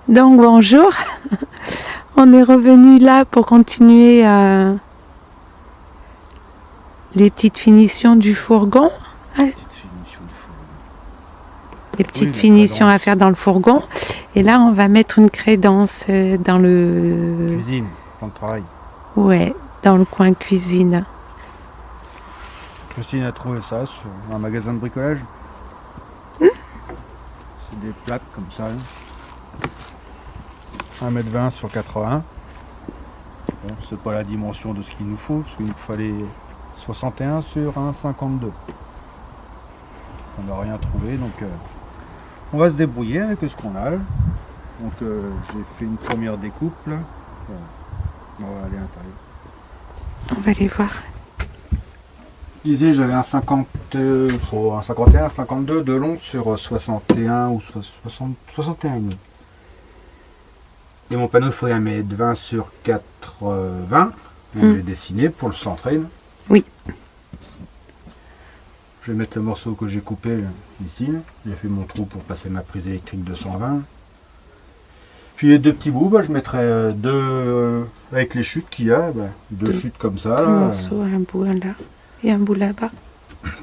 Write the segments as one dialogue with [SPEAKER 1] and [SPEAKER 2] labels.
[SPEAKER 1] Donc bonjour, on est revenu là pour continuer les petites finitions du fourgon. Les petites finitions à faire dans le fourgon. Et là on va mettre une crédence dans le...
[SPEAKER 2] Cuisine, plan de travail.
[SPEAKER 1] Ouais, dans le coin cuisine.
[SPEAKER 2] Christine a trouvé ça sur un magasin de bricolage. C'est des plaques comme ça. 1,20 m sur 80. Bon, c'est pas la dimension de ce qu'il nous faut, parce qu'il nous fallait 61 sur 1,52. On n'a rien trouvé, donc on va se débrouiller avec ce qu'on a. Donc j'ai fait une première découpe là. On va aller à l'intérieur.
[SPEAKER 1] On va aller voir.
[SPEAKER 2] Je disais, j'avais un 51, 52 de long sur 61 ou 61. Et mon panneau ferait 1,20 m sur 80. Donc j'ai dessiné pour le centrer.
[SPEAKER 1] Oui.
[SPEAKER 2] Je vais mettre le morceau que j'ai coupé ici. J'ai fait mon trou pour passer ma prise électrique 220. Puis les deux petits bouts, je mettrai deux avec les chutes qu'il y a. Deux chutes comme ça.
[SPEAKER 1] Deux morceaux, un bout là et un bout là-bas.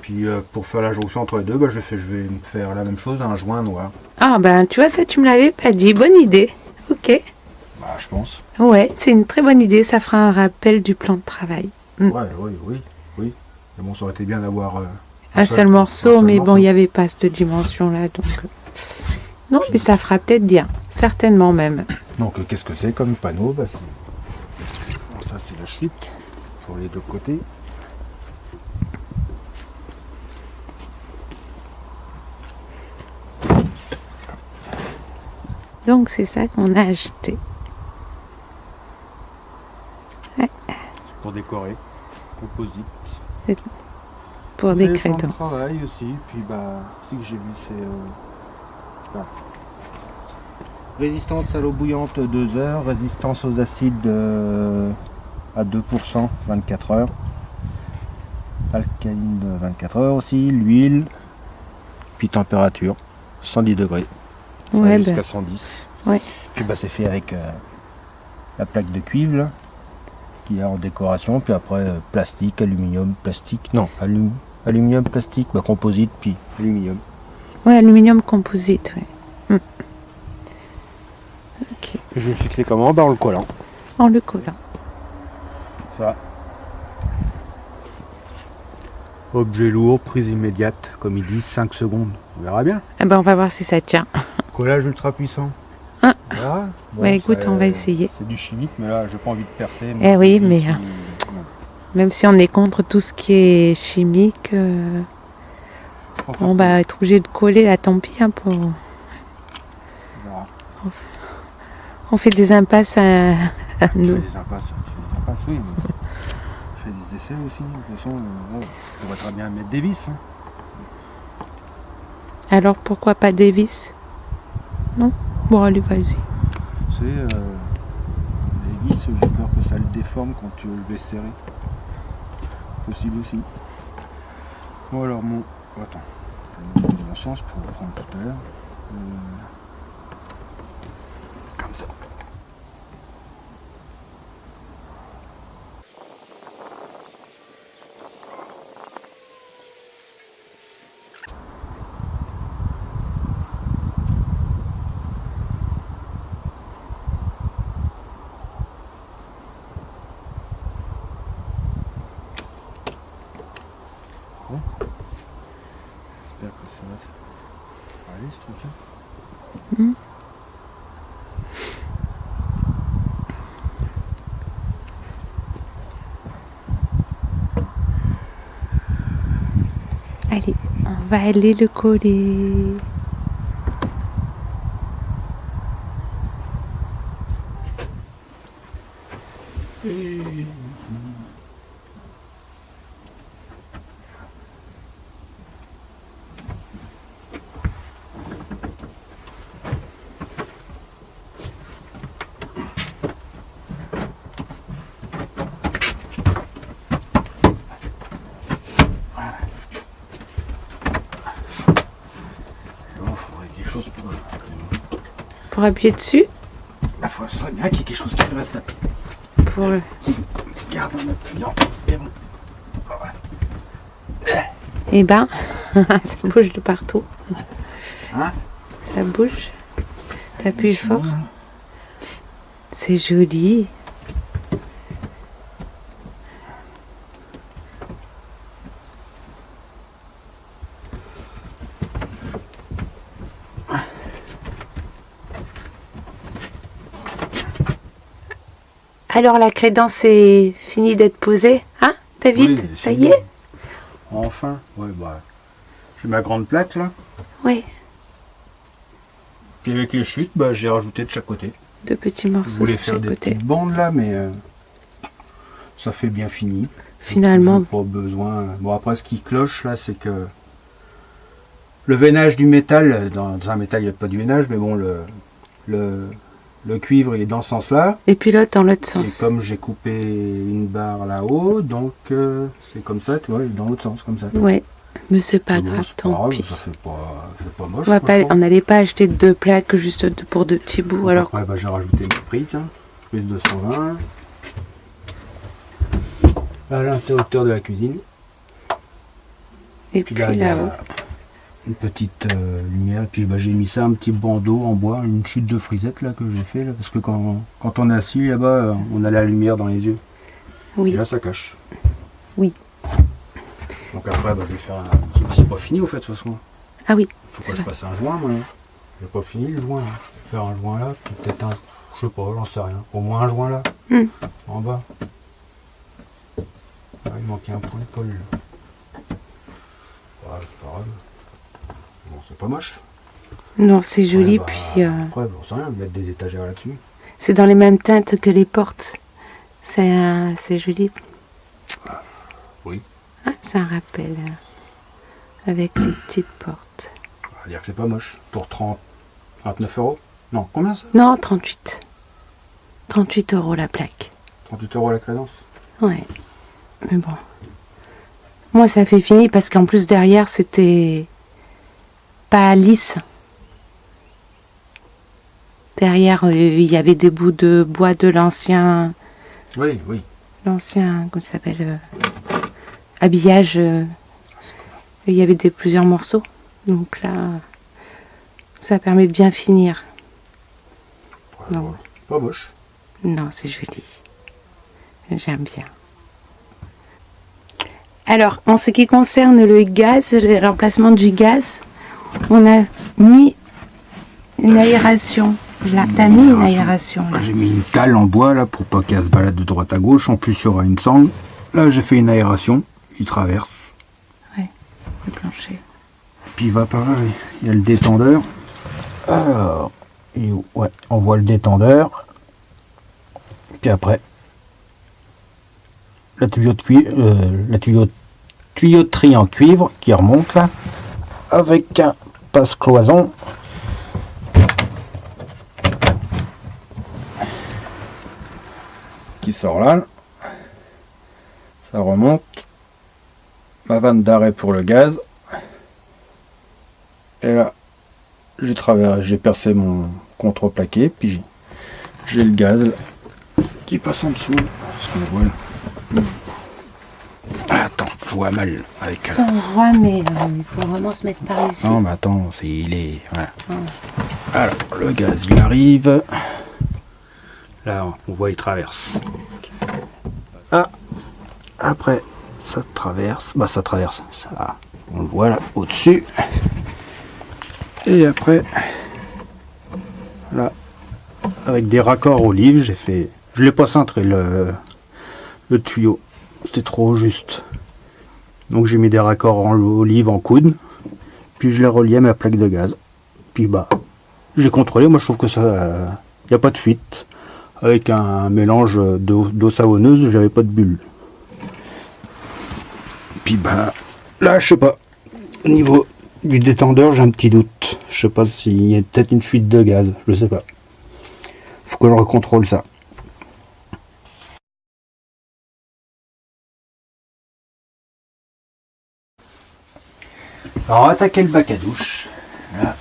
[SPEAKER 2] Puis pour faire la jonction entre les deux, je vais me faire la même chose, un joint noir.
[SPEAKER 1] Ah ben tu vois, ça tu me l'avais pas dit, bonne idée. Ok.
[SPEAKER 2] Je pense.
[SPEAKER 1] Ouais, c'est une très bonne idée, ça fera un rappel du plan de travail.
[SPEAKER 2] Ouais, oui. Mais bon, ça aurait été bien d'avoir
[SPEAKER 1] un seul morceau, mais bon, il n'y avait pas cette dimension-là, donc... Non, mais ça fera peut-être bien, certainement même.
[SPEAKER 2] Donc, qu'est-ce que c'est comme panneau? Bon, ça, c'est la chute pour les deux côtés.
[SPEAKER 1] Donc, c'est ça qu'on a acheté. Ouais.
[SPEAKER 2] C'est pour décorer, composite.
[SPEAKER 1] C'est pour des crédences.
[SPEAKER 2] Travail aussi, puis ce que j'ai vu, c'est résistance à l'eau bouillante 2 heures, résistance aux acides à 2%, 24 heures, alcaline de 24 heures aussi, l'huile, puis température 110 degrés,
[SPEAKER 1] ouais,
[SPEAKER 2] jusqu'à 110.
[SPEAKER 1] Ouais.
[SPEAKER 2] Puis c'est fait avec la plaque de cuivre là, qui est en décoration, puis après plastique, aluminium, plastique, non, aluminium, plastique, composite, puis aluminium.
[SPEAKER 1] Ouais, aluminium composite, ouais. Ok.
[SPEAKER 2] Je vais le fixer comment? En le collant.
[SPEAKER 1] En le collant.
[SPEAKER 2] Ça. Objet lourd, prise immédiate, comme ils disent, 5 secondes. On verra bien.
[SPEAKER 1] Ah ben, on va voir si ça tient.
[SPEAKER 2] Collage ultra puissant. Voilà. Bon,
[SPEAKER 1] écoute, on va essayer.
[SPEAKER 2] C'est du chimique, mais là, j'ai pas envie de percer.
[SPEAKER 1] Eh oui, mais même si on est contre tout ce qui est chimique, on va être obligé de coller, là, tant pis, pour... On fait des impasses à nous.
[SPEAKER 2] Je fais des impasses, oui. Mais je fais des essais aussi. De toute façon, je pourrais très bien mettre des vis.
[SPEAKER 1] Alors pourquoi pas des vis? Non? Bon, allez, vas-y.
[SPEAKER 2] C'est les vis, j'ai peur que ça le déforme quand tu le vais serrer. Possible aussi. Bon, alors mon. Attends. Je vais mettre mon sens pour le prendre tout à l'heure. Comme ça. Bon. J'espère que ça va aller ce truc-là.
[SPEAKER 1] Allez, on va aller le coller. Pour appuyer dessus.
[SPEAKER 2] La fois, ce serait bien qu'il y ait quelque chose qui reste.
[SPEAKER 1] Pour...
[SPEAKER 2] Garde en appuyant. Et bon.
[SPEAKER 1] Eh ben, ça bouge de partout.
[SPEAKER 2] Hein?
[SPEAKER 1] Ça bouge. T'appuies fort. C'est joli. Alors la crédence est finie d'être posée, hein David?
[SPEAKER 2] Oui,
[SPEAKER 1] ça y est?
[SPEAKER 2] Enfin. Ouais, bah. J'ai ma grande plaque là.
[SPEAKER 1] Oui.
[SPEAKER 2] Puis avec les chutes, bah, j'ai rajouté de chaque côté.
[SPEAKER 1] Deux petits
[SPEAKER 2] Je
[SPEAKER 1] morceaux
[SPEAKER 2] voulais
[SPEAKER 1] de
[SPEAKER 2] faire
[SPEAKER 1] chaque
[SPEAKER 2] des
[SPEAKER 1] côté.
[SPEAKER 2] petites bandes là, mais ça fait bien fini.
[SPEAKER 1] Finalement.
[SPEAKER 2] J'ai pas besoin. Bon, après, ce qui cloche là, c'est que le veinage du métal, dans un métal, il n'y a pas du veinage, mais bon, le cuivre, il est dans ce sens-là.
[SPEAKER 1] Et puis l'autre dans l'autre
[SPEAKER 2] Et
[SPEAKER 1] sens.
[SPEAKER 2] comme j'ai coupé une barre là-haut, donc c'est comme ça, tu vois, dans l'autre sens, comme ça.
[SPEAKER 1] Ouais. Mais c'est pas
[SPEAKER 2] Bon,
[SPEAKER 1] grave,
[SPEAKER 2] c'est pas
[SPEAKER 1] tant
[SPEAKER 2] grave,
[SPEAKER 1] pis.
[SPEAKER 2] ça fait pas moche.
[SPEAKER 1] On va
[SPEAKER 2] moi,
[SPEAKER 1] pas,
[SPEAKER 2] je trouve.
[SPEAKER 1] on n'allait pas acheter deux plaques juste pour deux petits bouts.
[SPEAKER 2] Donc
[SPEAKER 1] Alors
[SPEAKER 2] après, bah, j'ai rajouté le prix, tiens, plus 220. À l'interrupteur de la cuisine.
[SPEAKER 1] et
[SPEAKER 2] Puis
[SPEAKER 1] puis
[SPEAKER 2] là, il y a
[SPEAKER 1] là-haut.
[SPEAKER 2] une petite lumière. Puis bah, j'ai mis ça, un petit bandeau en bois, une chute de frisette là que j'ai fait là, parce que quand on est assis là-bas, on a la lumière dans les yeux.
[SPEAKER 1] Oui.
[SPEAKER 2] Et là, ça cache.
[SPEAKER 1] Oui.
[SPEAKER 2] Donc après, bah, je vais faire un. C'est pas fini au fait de toute façon.
[SPEAKER 1] Ah oui.
[SPEAKER 2] Faut
[SPEAKER 1] C'est
[SPEAKER 2] que je
[SPEAKER 1] vrai.
[SPEAKER 2] fasse un joint, moi. J'ai pas fini le joint. Là. Faire un joint là, puis peut-être un. Je sais pas, j'en sais rien. Au moins un joint là.
[SPEAKER 1] Hmm.
[SPEAKER 2] En bas. Ah, il manquait un point de colle. Là. Ouais, c'est pas grave. Bon, c'est pas moche.
[SPEAKER 1] Non, c'est joli.
[SPEAKER 2] Ouais, bah,
[SPEAKER 1] Puis
[SPEAKER 2] après, j'en sais rien, mettre des étagères là-dessus.
[SPEAKER 1] c'est dans les mêmes teintes que les portes. C'est joli.
[SPEAKER 2] Oui.
[SPEAKER 1] Ah, ça rappelle. Avec les petites portes.
[SPEAKER 2] On va dire que c'est pas moche. Pour 29 euros. Non, combien ça?
[SPEAKER 1] Non, 38. 38 € la plaque.
[SPEAKER 2] 38 euros la crédence.
[SPEAKER 1] Ouais. Mais bon. Moi, ça fait fini parce qu'en plus, derrière, c'était pas lisse. Derrière, il y avait des bouts de bois de l'ancien,
[SPEAKER 2] Oui, oui.
[SPEAKER 1] comment ça s'appelle, habillage. Il y avait plusieurs morceaux. Donc là, ça permet de bien finir.
[SPEAKER 2] Ouais,
[SPEAKER 1] Non.
[SPEAKER 2] pas moche.
[SPEAKER 1] Non, c'est joli. J'aime bien. Alors, en ce qui concerne le gaz, l'emplacement du gaz, on a mis une aération. Là, t'as mis une aération. Là.
[SPEAKER 2] J'ai mis une cale en bois là pour pas qu'elle se balade de droite à gauche. En plus, il y aura une sangle. Là, j'ai fait une aération. Il traverse.
[SPEAKER 1] Le plancher.
[SPEAKER 2] Puis il va par là. Il y a le détendeur. Alors, ouais, on voit le détendeur. Puis après, la tuyauterie en cuivre qui remonte là, avec un passe-cloison. Qui sort là. Ça remonte. Ma vanne d'arrêt pour le gaz. Et là, j'ai percé mon contreplaqué, puis j'ai le gaz là, qui passe en dessous. Parce qu'on voit là. Ah, attends, je vois mal avec.
[SPEAKER 1] Ça, on voit, mais il faut vraiment se mettre par ici.
[SPEAKER 2] Non, mais attends, il est. Voilà. Alors, le gaz, il arrive. Là, on voit, il traverse. Ah, après, ça traverse. Bah, ça traverse. Ça, on le voit là, au-dessus. Et après, là, avec des raccords olives, j'ai fait. Je l'ai pas cintré le tuyau. C'était trop juste. Donc j'ai mis des raccords en olive en coude. Puis je l'ai relié à ma plaque de gaz. Puis bah, j'ai contrôlé. Moi je trouve que ça, y a pas de fuite. Avec un mélange d'eau savonneuse, j'avais pas de bulle. Puis bah, là je sais pas. Au niveau du détendeur, j'ai un petit doute. Je sais pas s'il y a peut-être une fuite de gaz. Je sais pas. Faut que je recontrôle ça. Alors on va attaquer le bac à douche. Là,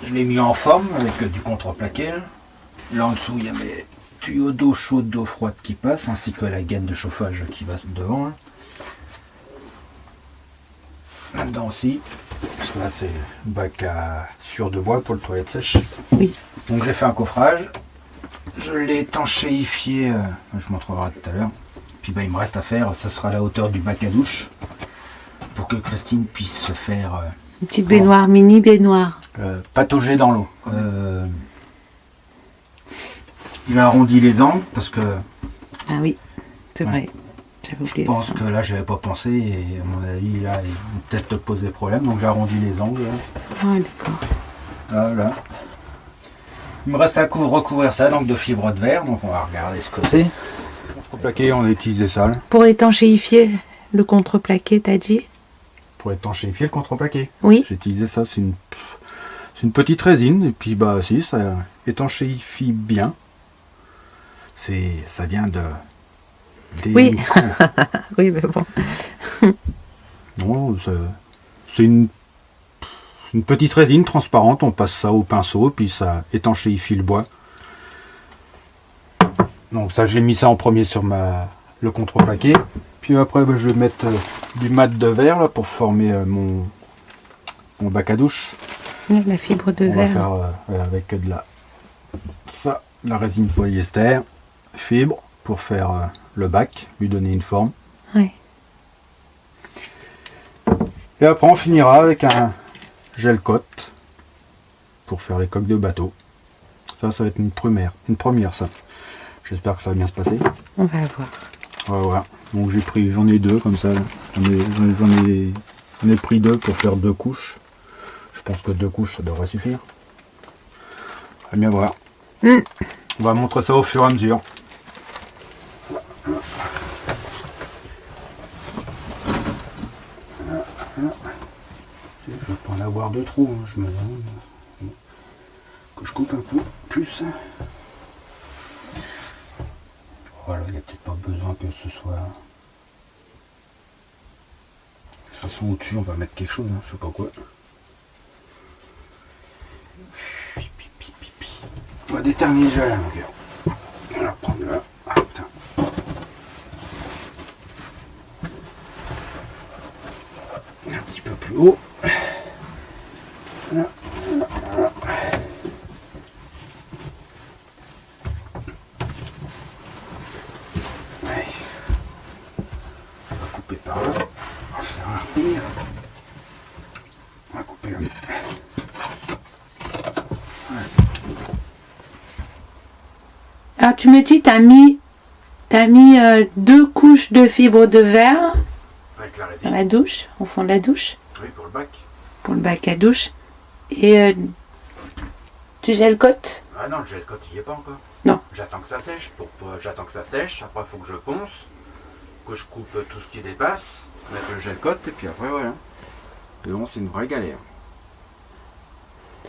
[SPEAKER 2] Je l'ai mis en forme avec du contreplaqué. Là en dessous, il y a mes tuyaux d'eau chaude, d'eau froide qui passent, ainsi que la gaine de chauffage qui va devant. Hein. Là-dedans aussi, parce que là c'est le bac à sur de bois pour le toilette sèche.
[SPEAKER 1] Oui.
[SPEAKER 2] Donc j'ai fait un coffrage, je l'ai étanchéifié, je montrerai tout à l'heure. Puis il me reste à faire, ça sera à la hauteur du bac à douche, pour que Christine puisse se faire...
[SPEAKER 1] Une petite baignoire, mini baignoire.
[SPEAKER 2] Patauger dans l'eau. J'ai arrondi les angles parce que...
[SPEAKER 1] Ah oui, c'est vrai. J'avais
[SPEAKER 2] Je
[SPEAKER 1] oublié
[SPEAKER 2] pense
[SPEAKER 1] ça.
[SPEAKER 2] que là, j'avais pas pensé et à mon avis, là, il va peut-être te poser problème. Donc j'ai arrondi les angles.
[SPEAKER 1] Ah d'accord.
[SPEAKER 2] Voilà. Il me reste à recouvrir ça donc de fibre de verre. Donc on va regarder ce que c'est. Contreplaqué, on a utilisé ça là,
[SPEAKER 1] Pour étanchéifier le contreplaqué, t'as dit?
[SPEAKER 2] pour étanchéifier le contreplaqué.
[SPEAKER 1] Oui.
[SPEAKER 2] J'ai utilisé ça, c'est une petite résine et puis bah si, ça étanchéifie bien. Ça vient de...
[SPEAKER 1] Oui. Oui, mais bon.
[SPEAKER 2] Non, c'est une petite résine transparente, on passe ça au pinceau, puis ça étanchéifie le bois. Donc ça, j'ai mis ça en premier sur le contreplaqué. Puis après, bah, je vais mettre du mat de verre là, pour former mon bac à douche.
[SPEAKER 1] La fibre de
[SPEAKER 2] On va
[SPEAKER 1] verre.
[SPEAKER 2] faire avec de la résine polyester, fibre, pour faire le bac, lui donner une forme.
[SPEAKER 1] Ouais.
[SPEAKER 2] Et après, on finira avec un gel cote pour faire les coques de bateau. Ça va être une première ça. J'espère que ça va bien se passer.
[SPEAKER 1] On va voir.
[SPEAKER 2] Voilà. Donc j'en ai deux comme ça. J'en ai pris deux pour faire 2 couches. Je pense que 2 couches ça devrait suffire. On va bien voir. On va montrer ça au fur et à mesure. Je vais pas en avoir de trop, hein, je me demande que je coupe un peu plus. Voilà, il n'y a peut-être pas besoin que ce soit... De toute façon au-dessus on va mettre quelque chose, hein, je sais pas quoi. On va déterminer déjà la longueur. On va prendre là. Ah putain. Un petit peu plus haut. Voilà. Ouais. On va couper par là. On va faire un repire. On va couper là.
[SPEAKER 1] Alors tu me dis, t'as mis 2 couches de fibre de verre
[SPEAKER 2] Avec la
[SPEAKER 1] dans
[SPEAKER 2] résine.
[SPEAKER 1] la douche, au fond de la douche,
[SPEAKER 2] Oui, pour le bac.
[SPEAKER 1] pour le bac à douche. Et tu gel cote.
[SPEAKER 2] Ah non, le gel cote, il n'y est pas encore.
[SPEAKER 1] Non.
[SPEAKER 2] J'attends que ça sèche. J'attends que ça sèche. Après, il faut que je ponce, que je coupe tout ce qui dépasse, mettre le gel cote, et puis après, voilà. Et bon, c'est une vraie galère.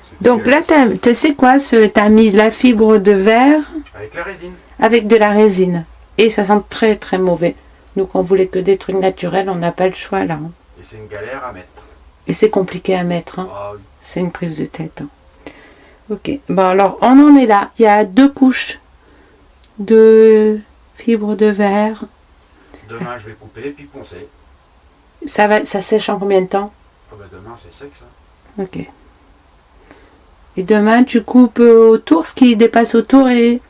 [SPEAKER 2] C'est
[SPEAKER 1] Donc là,
[SPEAKER 2] dégueulasse.
[SPEAKER 1] tu sais quoi, t'as mis de la fibre de verre
[SPEAKER 2] Avec la résine.
[SPEAKER 1] avec de la résine. Et ça sent très très mauvais. Nous, quand on voulait que des trucs naturels, on n'a pas le choix là. Hein.
[SPEAKER 2] Et c'est une galère à mettre.
[SPEAKER 1] Et c'est compliqué à mettre. Hein.
[SPEAKER 2] Ah oui.
[SPEAKER 1] C'est une prise de tête. Hein. Ok. Bon, alors, on en est là. Il y a 2 couches de fibre de verre.
[SPEAKER 2] Demain, je vais couper, puis poncer.
[SPEAKER 1] Ça sèche en combien de temps?
[SPEAKER 2] Ah bah demain, c'est sec, ça.
[SPEAKER 1] Ok. Et demain, tu coupes autour, ce qui dépasse autour et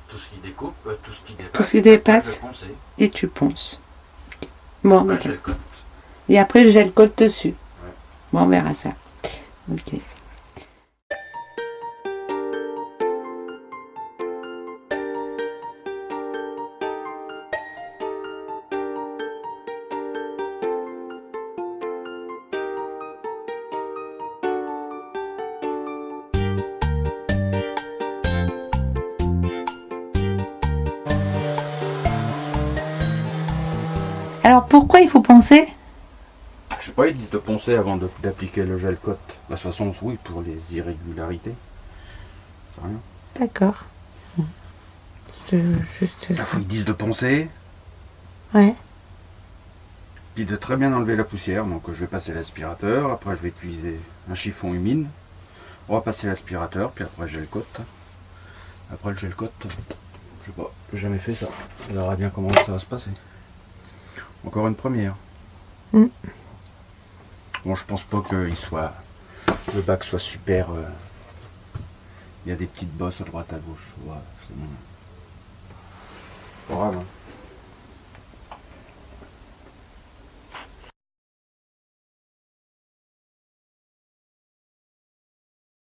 [SPEAKER 2] Tout ce qui découpe, tout ce qui dépasse.
[SPEAKER 1] Tout ce qui
[SPEAKER 2] et après,
[SPEAKER 1] dépasse.
[SPEAKER 2] je vais poncer.
[SPEAKER 1] et tu ponces. Bon,
[SPEAKER 2] Après,
[SPEAKER 1] ok.
[SPEAKER 2] le gel cote.
[SPEAKER 1] Et après, le gel cote dessus.
[SPEAKER 2] Ouais.
[SPEAKER 1] Bon, on verra ça. Ok. Alors, pourquoi il faut poncer?
[SPEAKER 2] Je sais pas, ils disent de poncer avant d'appliquer le gel cote. De toute façon, oui, pour les irrégularités. C'est rien.
[SPEAKER 1] D'accord. C'est juste ça.
[SPEAKER 2] Ils disent de poncer,
[SPEAKER 1] Ouais.
[SPEAKER 2] puis de très bien enlever la poussière. Donc je vais passer l'aspirateur, après je vais utiliser un chiffon humide On va passer l'aspirateur, puis après le gel coat. Après le gel coat, je sais pas, j'ai jamais fait ça. On verra bien comment ça va se passer. Encore une première.
[SPEAKER 1] Mm.
[SPEAKER 2] Bon, je pense pas que le bac soit super. Il y a des petites bosses à droite à gauche. Ouais, c'est bon. Pas grave, hein.